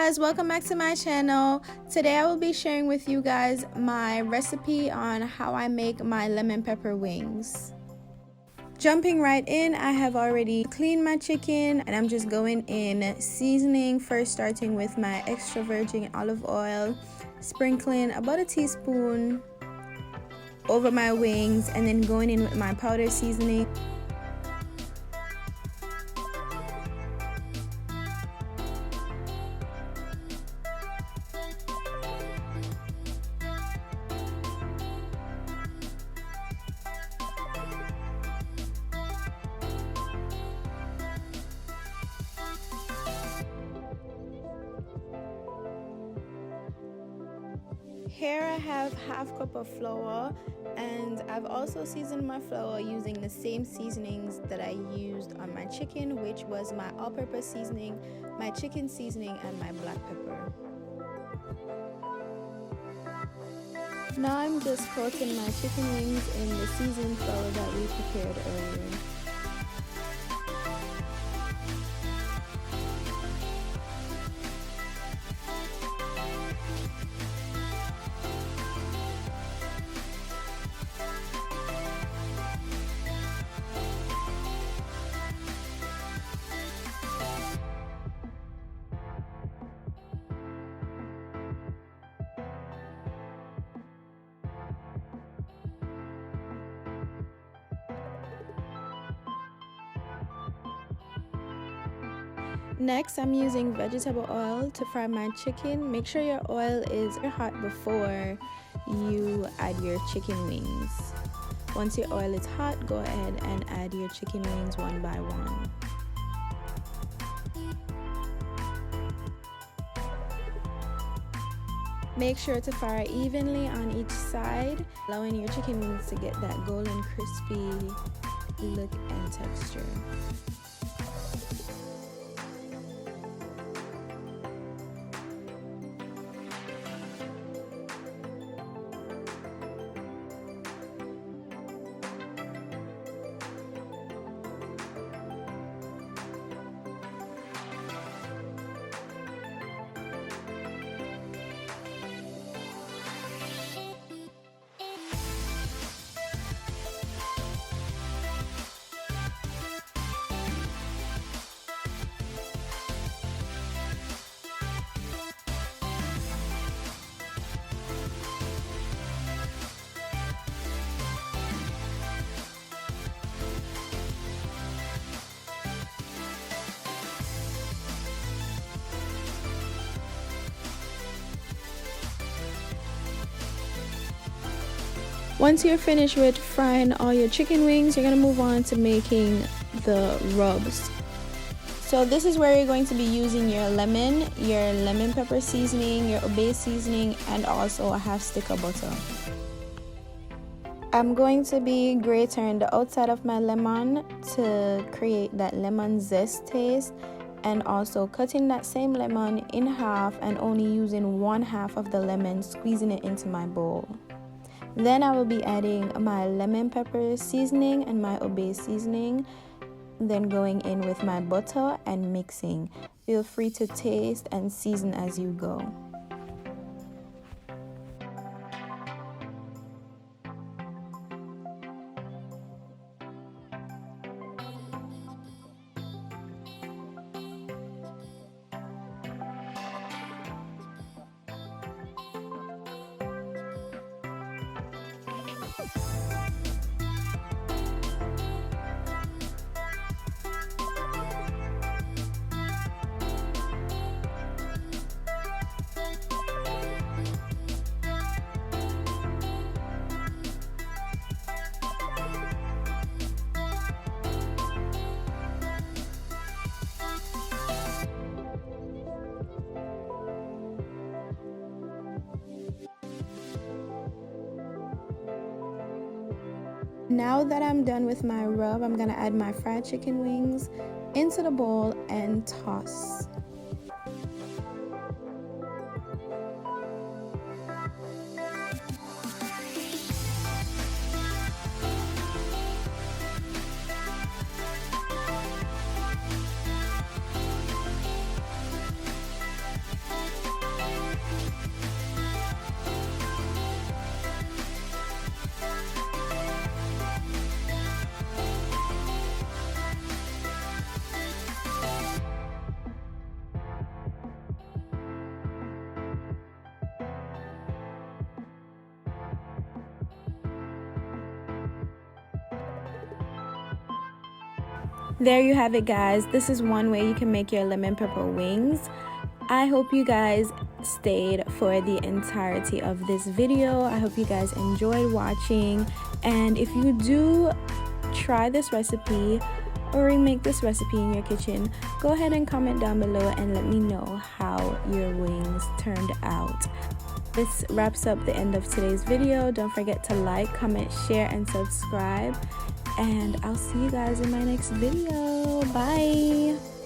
guys, welcome back to my channel. Today I will be sharing with you guys my recipe on how I make my lemon pepper wings. Jumping right in, I have already cleaned my chicken and I'm just going in seasoning, first starting with my extra virgin olive oil, sprinkling about a teaspoon over my wings, and then going in with my powder seasoning. Here I have half cup of flour, and I've also seasoned my flour using the same seasonings that I used on my chicken, which was my all-purpose seasoning, my chicken seasoning, and my black pepper. Now I'm just coating my chicken wings in the seasoned flour that we prepared earlier. Next, I'm using vegetable oil to fry my chicken. Make sure your oil is hot before you add your chicken wings. Once your oil is hot, go ahead and add your chicken wings one by one. Make sure to fry evenly on each side, allowing your chicken wings to get that golden crispy look and texture. Once you're finished with frying all your chicken wings, you're going to move on to making the rubs. So this is where you're going to be using your lemon pepper seasoning, your obey seasoning, and also a half stick of butter. I'm going to be grating the outside of my lemon to create that lemon zest taste, and also cutting that same lemon in half and only using one half of the lemon, squeezing it into my bowl. Then I will be adding my lemon pepper seasoning and my obey seasoning, then going in with my butter and mixing. Feel free to taste and season as you go. Now that I'm done with my rub, I'm gonna add my fried chicken wings into the bowl and toss. there you have it, guys. This is one way you can make your lemon pepper wings. I hope you guys stayed for the entirety of this video. I hope you guys enjoyed watching, and if you do try this recipe or remake this recipe in your kitchen, go ahead and comment down below and let me know how your wings turned out. This wraps up the end of today's video. Don't forget to like, comment, share, and subscribe, and I'll see you guys in my next video. Bye.